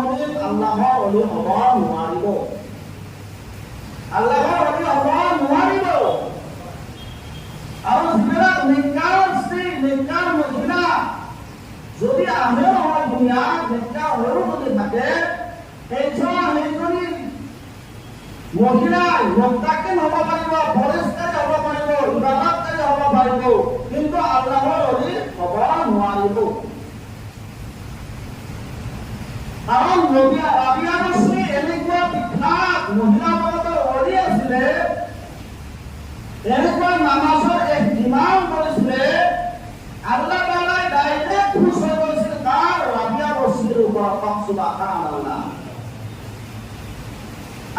জীৱনীত আল্লাহৰ অলি হ'ব নোৱাৰিব। আল্লাহৰ অলি হ'ব নোৱাৰিব। আৰু যিবিলাক নেককাৰ স্ত্ৰী, নেককাৰ মহিলা যদি আহে নহয় দুনিয়াত, নেককাৰ হৈও যদি থাকে, সেইজনী মহিলাই মুত্তাকিন হ'ব পাৰিব, পৰেশকাৰী হ'ব পাৰিব, ইবাদতকাৰী হ'ব পাৰিব, কিন্তু আল্লাহৰ অলি হ'ব নোৱাৰিব। কাৰণ ৰাবিয়া বস্ৰী এনেকুৱা বিখ্যাত মহিলা জগতৰ অলি আছিলে, এনেকুৱা নামাজৰ এক ইমান কৰিছিলে, আল্লাহ তাআলাই ডাইৰেক্ট খুশ হৈ গৈছিল কাৰ? ৰাবিয়া বস্ৰীৰ ওপৰত। সুবহানাল্লাহ।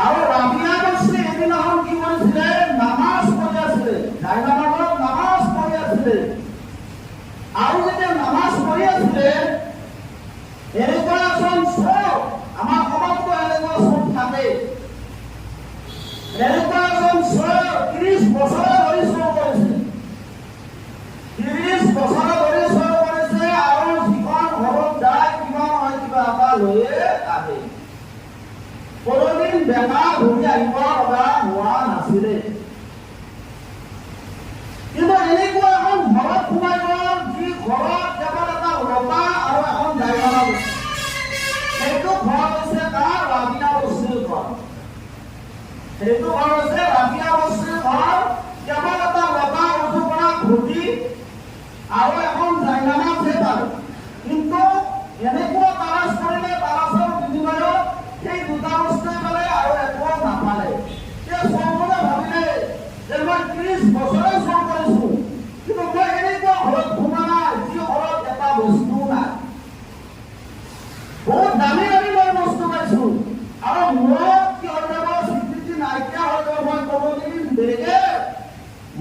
আৰু ৰাবিয়া বস্ৰী এদিনাখন কি কৰিছিলে? নামাজ পঢ়ি আছিলে, নামাজত নামাজ পঢ়ি আছিলে। আৰু যেতিয়া নামাজ পঢ়ি আছিলে, এনেকুৱা এজন চোৰ, আমাৰ সমাজতো এনেকুৱা চোৰ থাকে, এনেকুৱা এজন চোৰ 30 বছৰ ধৰি চোৰ কৰিছে, 30 বছৰ ধৰি চোৰ কৰিছে। আৰু যিখন ঘৰত যায় কিবা নহয় কিবা এটা লৈয়ে আহে। কোনোদিন বেমাৰ ঘূৰি আহিব লগা হোৱা নাছিলে। কিন্তু এনেকুৱা এখন ঘৰত সোমাই গ'ল, যি ঘৰত কেৱল এটা লতা আৰু এখন জাইনামাজ আছে। সেইটো ঘৰ হৈছে কাৰ? ৰাবিয়া বস্ৰীৰ ঘৰ। সেইটো ঘৰ হৈছে ৰাবিয়া বস্ৰীৰ ঘৰ। কেৱল এটা লতা, উজু কৰা ঘটি আৰু এখন জাইনামাজহে পায়। কিন্তু এনেকুৱা তাৰাছ কৰিলে, তাৰাছৰ বিনিময়ত সেই দুটা বস্তুৱে পালে আৰু একো নাপালে। চোৰজনে ভাবিলে যে মই 30 বছৰে চোৰ কৰিছো, কিন্তু মই এনেকুৱা ঘৰত সোমা নাই যি ঘৰত এটা বস্তু নাই। বহুত দামী দামী মই বস্তু পাইছো, আৰু মোৰ কি হৈ যাব? স্বীকৃতি নাইকিয়া হৈ যাব। মই কোনোদিন বেগে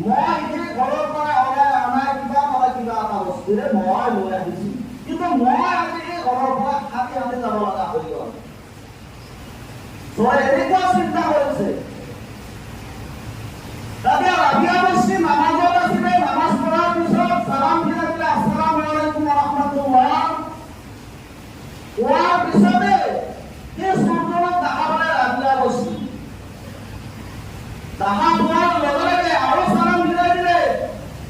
মই সেই ঘৰৰ পৰা ওলাই অনাই কিবা নহয় কিবা এটা বস্তুৰে মই লৈ আহিছো, কিন্তু মই আজি এই ঘৰৰ পৰা খালি আনি যাব লগা হৈ গ'ল। এনেকুৱা চিন্তা কৰিছে। তেতিয়া ৰাবিয়া বস্ৰী নামাজত আছিলে, নামাজ পঢ়াৰ পিছত সালাম দি থাকিলে, আসসালামু আলাইকুম ওয়া ৰাহমাতুল্লাহ। কোৱাৰ পিছতে সেই চোৰজনক দেখা পালে ৰাবিয়া বস্ৰী। দেখা পোৱাৰ লগে লগে আৰু সালাম মিলাই দিলে।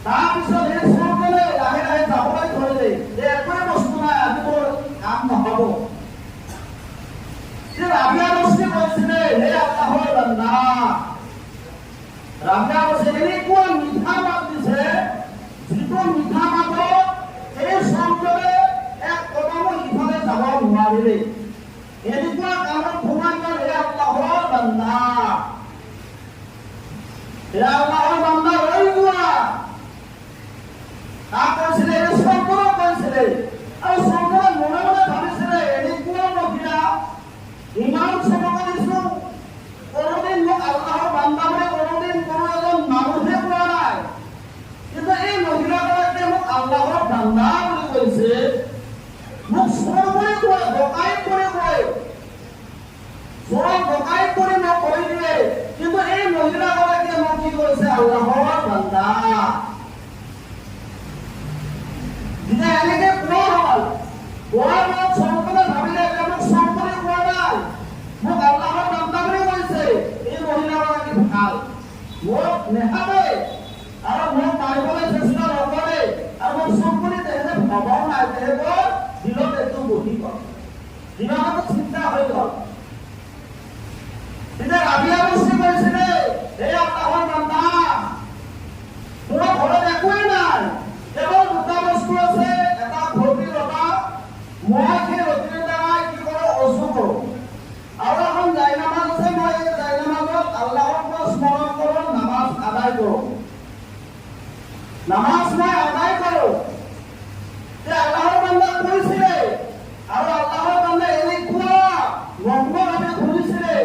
তাৰপিছত সেই চোৰজনে লাহে লাহে যাবলৈ ধৰিলে যে একোৱে বস্তু নাই, আজি মোৰ কাম নহ'ব। ৰাবিয়া বস্ৰী কৈছিলে, হে আল্লাহৰ বান্দা, ৰাবিয়া বস্ৰী এনেকুৱা মিঠা মাত দিছে, যিটো মিঠা মাতত এই চোৰজনে এক কদমো ইফালে যাব নোৱাৰিলে। এনেকুৱা কামত সোমাই গ'ল। হে আল্লাহৰ বান্দা, হে আল্লাহৰ বান্দা ৰৈ যোৱা। তাক কৈছিলে, এই চোৰজনক কৈছিলে। আৰু চোৰজনে মনে মনে ভাবিছিলে, এনেকুৱা মহিলা ইমান চোৰ কৰিছো, কোনোদিন মোক আল্লাহৰ বান্দা বুলি কোনোদিন কোনো এজন মানুহে কোৱা নাই, কিন্তু এই মহিলাগৰাকীয়ে মোক আল্লাহৰ বান্দা বুলি কৈছে, মোক চোৰ বুলি কয়, ডকাইত কৰি কয়, চোৰ ডকাইত কৰি মোক কৈ দিয়ে, কিন্তু এই মহিলাগৰাকীয়ে মোক কি কৈছে? আল্লাহৰ বান্দা। যেতিয়া এনেকে কোৱা হ'ল, কোৱাৰ পিছত চোৰজনে ভাবিলে যে মোক চোৰ বুলি কোৱা নাই, মোক আল্লাহৰ বান্দা বুলি কৈছে। এই মহিলাগৰাকী ভাল, মোক নেখাবে আৰু মোক মাৰিবলৈ চেষ্টা নকৰে, আৰু মোক চোৰ বুলি তেহেঁতে ভবাও নাই। তেহেঁতৰ দিলত এইটো বহি গ'ল, দিনত চিন্তা হৈ গ'ল। তেতিয়া ৰাবিয়া বস্ৰী কৈছিলে, হে আল্লাহৰ বান্দা, মোৰ ঘৰত একোৱেই নাই, কেৱল দুটা বস্তু আছে, এটা ঘটি লতা, মই সেই ৰতিৰ দ্বাৰাই কি কৰোঁ? অজু কৰোঁ। আৰু এখন জাইনামাজ আছে, মই এই জাইনামাজত আল্লাহক স্মৰণ কৰোঁ, নামাজ আদায় কৰোঁ। নামাজ মই আদায় কৰোঁ। আল্লাহৰ বান্দা কৈছিলে, আৰু আল্লাহৰ বান্দা এনেকুৱা নম্ৰভাৱে ঘূৰিছিলে।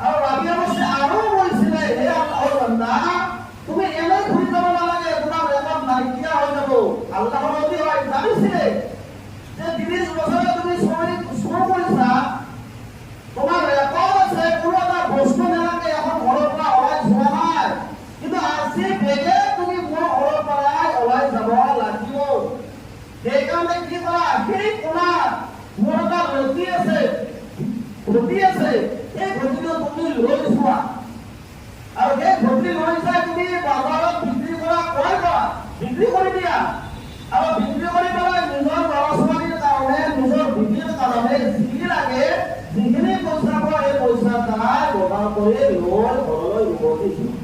আৰু ৰাবিয়া বস্ৰী আৰু কৈছিলে, হে আল্লাহৰ বান্দা, তুমি এনেই ঘূৰি যাব নালাগে, তোমাৰ ৰেকৰ্ড নাইকিয়া হৈ যাব। আল্লাহৰ নবী হয় জানিছিলে যে 30 বছৰে তুমি চোৰ কৰিছা, তোমাৰ ৰেকৰ্ড আছে, কোনো এটা বস্তু নেলাগে এখন ঘৰৰ পৰা ওলাই যোৱা নাই, কিন্তু আজি বেগে তুমি মোৰ ঘৰৰ পৰাই ওলাই যাব লৈ যোৱা আৰু সেই ঘটি লৈ যাই তুমি বজাৰত বিক্ৰী কৰা ক্ৰয় কৰা বিক্ৰী কৰি দিয়া আৰু বিক্ৰী কৰি পেলাই নিজৰ ল'ৰা ছোৱালীৰ কাৰণে নিজৰ বিক্ৰীৰ কাৰণে যি লাগে যিখিনি পইচা পোৱা এই পইচাৰ দ্বাৰাই বজাৰ কৰি লৈ ঘৰলৈ উভতি যোৱা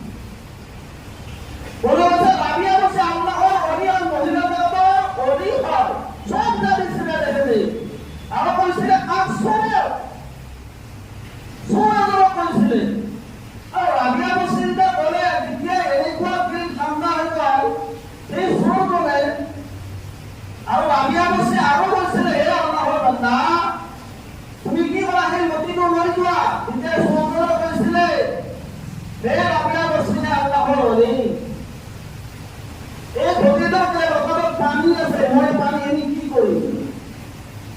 বলছে রাবিয়া বসে আল্লাহর অরিয়ান মহিলাদের অরি হয় সব জানিছিল দেখে আর কইছিল কাজ শুনে কইছিলেন আর রাবিয়া বসে বলে দ্বিতীয় এনেকুৱা দিন ঠান্ডা হয়ে যায় এই সুর বলে আর রাবিয়া বসে আরো বলছিল হে আল্লাহর বান্দা তুমি কি বলা সেই মতিটো লৈ যোৱা দ্বিতীয় সুৰ কইছিলে হে ৰাবিয়া বসে আল্লাহৰ অৰি এই ভক্তিটোকে লগত পানী আছে মই পানী এনি কি কৰিম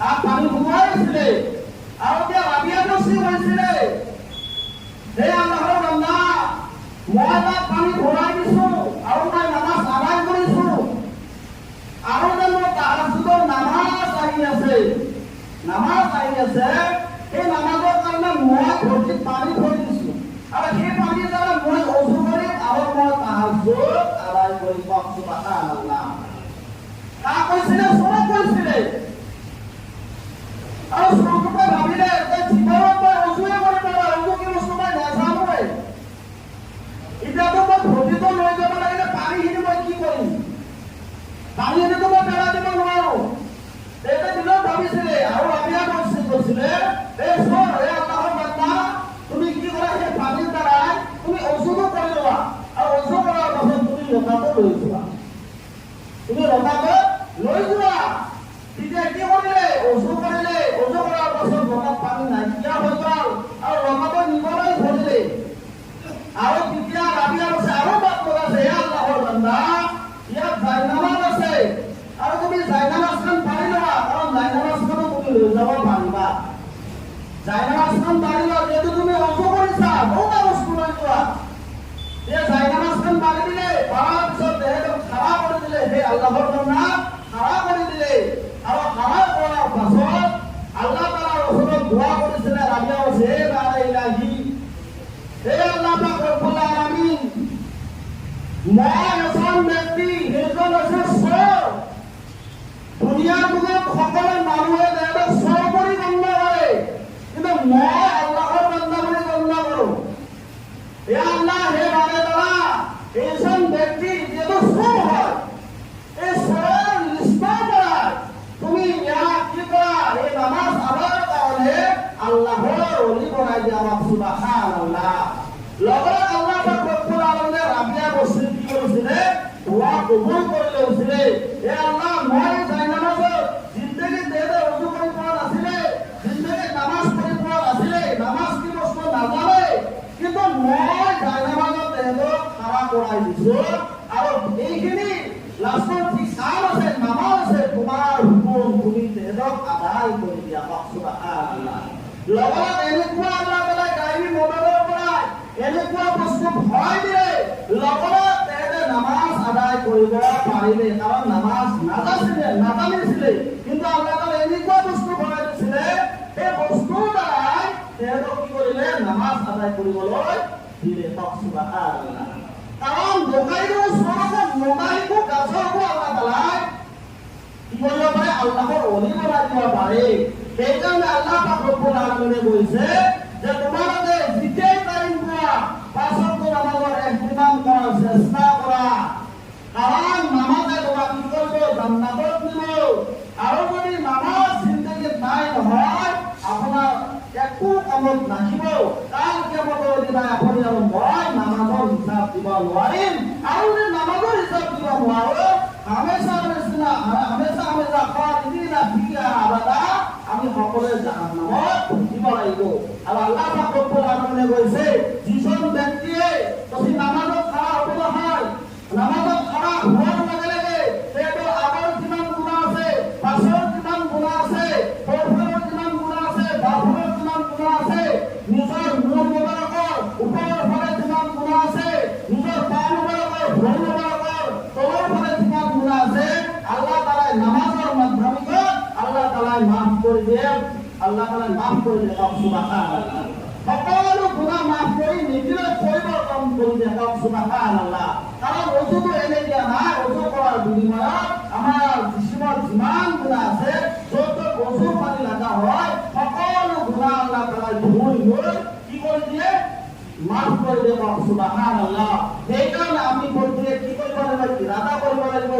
আৰ পানী ঘুমাইছিলে আৰু যে ৰাবিয়া বসে হৈছিলে হে আল্লাহৰ বান্দা মই তাক পানী ভৰাই দিছো আৰু মই নামাজ আদায় কৰিছো আৰু যে মোৰ তাহাজ্জুদৰ নামাজ আহি আছে সেই নামাজৰ কাৰণে মই ভক্তিত পানী থৈ দিছো আৰু সেই পানীৰ দ্বাৰা মই অজু কৰিম আৰু মই তাহাজ্জুদ আদায় কৰিম সুবহানাল্লাহ তা কৈছিলে সব কৈছিলে আৰু সবকে ভাবিলে যে জীৱনত মই অজুৱে কৰিব পাৰা অজু কি বস্তু মই নাজানোৱে এতিয়াতো মই ভক্তিত লৈ যাব লাগিলে পানীখিনি মই কি কৰিম পানীখিনিতো মই পেলাই দিব নোৱাৰো এটা দিনত ভাবিছিলে আৰু ৰাবিয়া কৈছিলে এই চোন হে আল্লাহৰ বান্দা তুমি কি কৰা সেই পানীৰ দ্বাৰাই তুমি অজুটো কৰি লোৱা আৰু অজু কৰাৰ পাছত তুমি লতাটো লৈ যোৱা তেতিয়া কি কৰিলে অজু কৰাৰ পাছত লতাত পানী নাইকিয়া হৈ গ'ল আৰু লতাটো নিবলৈ ধৰিলে আৰু তেতিয়া ৰাবিয়া বসে আৰু বাট লগাইছে হে আল্লাহৰ বান্দা ইয়াত জায়নামাজ আছে আৰু তুমি জায়নামাজখন পাৰি লোৱা কাৰণ জায়নামাজখনো তুমি লৈ যাব পাৰিবা জায়নামাজখন পাৰি লোৱা যিহেতু তুমি অজু কৰিছা বহুতা বস্তু লৈ যোৱা এই জায়নামাজখন পাৰি দিলে পাৰাৰ পিছত দেহটো খাৰা কৰি দিলে হে আল্লাহৰ বান্দা খাৰা কৰি দিলে আৰু খাৰা কৰাৰ পাছত আল্লাহ তাআলাৰ ওচৰত দোৱা কৰিছিলে ৰাবিয়া বসে হে ইলাহি হে আল্লাহ পাক ৰব্বুল আলামিন মই এজন ব্যক্তি সেইজন হৈছে চোৰ দুনিয়াৰ বুকুত সকলো মানুহে দেহক চোৰ কৰি গণ্য কৰে কিন্তু মই আল্লাহৰ বান্দা বুলি গণ্য কৰোঁ হে আল্লাহ হে বাৰে তাআলা এইজন ব্যক্তি যিহেতু চোৰ হয় এই চোৰৰ লিষ্টৰ পৰা তুমি ইয়াক কি কৰা এই নামাজ আদায়ৰ কাৰণে আল্লাহৰ অলি বনাই দিয়া সুবহানাল্লাহ লগত আল্লাহ পাক ৰব্বুল আলামিনে ৰাবিয়া বসে কি কৰিছিলে দোৱা কবুল কৰি লৈছিলে হে আল্লাহ মই জায়নামাজত জিন্দগী দেহত অজু কৰি পোৱা নাছিলে জিন্দগী নামাজ পঢ়ি পোৱা নাছিলে নামাজ কি বস্তু নাজানে কিন্তু মই জায়নামাজত দেহত খাৰা কৰাই দিছো আৰু এইখিনি লাষ্টৰ হিচাপ আছে নামাজ আছে তোমাৰ হুকুম তুমি দেহত আদায় কৰি দিয়া সুবহানাল্লাহ লগত এনেকুৱা আল্লাহ তাআলা গায়বী মদদৰ পৰা এনেকুৱা বস্তু ভৰাই দিয়ে লগত তেহেঁতে নামাজ আদায় কৰিব পাৰিলে কাৰণ নামাজ নাজানিছিলে কিন্তু আল্লাহ তাআলা এনেকুৱা বস্তু ভৰাই দিছিলে এই বস্তুৰ দ্বাৰাই তেহেঁতক কি কৰিলে নামাজ আদায় কৰিবলৈ দিলে সুবহানাল্লাহ কাৰণ দোকানীও চোৰক মোবাইলকো গাছৰকো আল্লাহ তাআলাই কি কৰিব পাৰে আল্লাহৰ অলি বনাই দিব পাৰে সেইকাৰণে আল্লাহ পাক ৰব্বুল আলামিনে কৈছে যে তোমালোকে যেতিয়াই টাইম পোৱা পাঁচক নামাজৰ ইহতিমাম কৰাৰ চেষ্টা কৰা কাৰণ নামাজে তোমাক কি কৰিব জান্নাতত নিব আৰু যদি নামাজ জিন্দগীত নাই নহয় আপোনাৰ একো কামত নাহিব কাল কিয়ামতৰ দিনা আপুনি আৰু মই নামাজৰ হিচাপ দিব নোৱাৰিম আৰু যদি নামাজৰ হিচাপ দিব নোৱাৰো হামেশা খালিদিনা ফিহা আবাদা আমি সকলোৱে জাহান্নামত থাকিব লাগিব আৰু আল্লাহ পাক ৰব্বুল আলামিনে কৈছে যিজন ব্যক্তিয়ে যদি নামাজত খাৰা হ'ব নহয় নামাজত খাৰা হোৱাৰ লগে লগে তেওঁৰ আগৰ যিমান গুনাহ আছে পাছৰ যিমান গুনাহ আছে পৰফালৰ যিমান গুনাহ আছে বাফালৰ যিমান গুনাহ আছে নিজৰ মূৰ মোবাৰকৰ ওপৰৰ ফালে যিমান গুনাহ আছে নিজৰ পা মোবাৰকৰ ভৰি মোবাৰকৰ তলৰ ফালে যিমান গুনাহ আছে আল্লাহ তাআলাই নামাজৰ মাধ্যমেৰে আল্লাহ তাআলাই মাফ কৰি দিয়ে আল্লাহ তাআলাই মাফ কৰি দিয়ে সুবহানাল্লাহ সকলো গুনাহ মাফ কৰি নিজে পৰিৱৰ্তন কৰি দিয়ে কওক সুবহানাল্লাহ কাৰণ ওজুটো এনে দিয়া নাই ওজু কৰাৰ বিনিময়ত আমাৰ জিসিমৰ যিমান গুনাহ আছে যত ওজু পানী লাগা হয় সকলো গুনাহ আল্লাহ তাআলা ধুই গৈ কি কৰি দিয়ে মাফ কৰি দিয়ে কওক সুবহানাল্লাহ সেইকাৰণে আমি প্ৰত্যেক কি কৰিব লাগিব ইৰাদা কৰিব লাগিব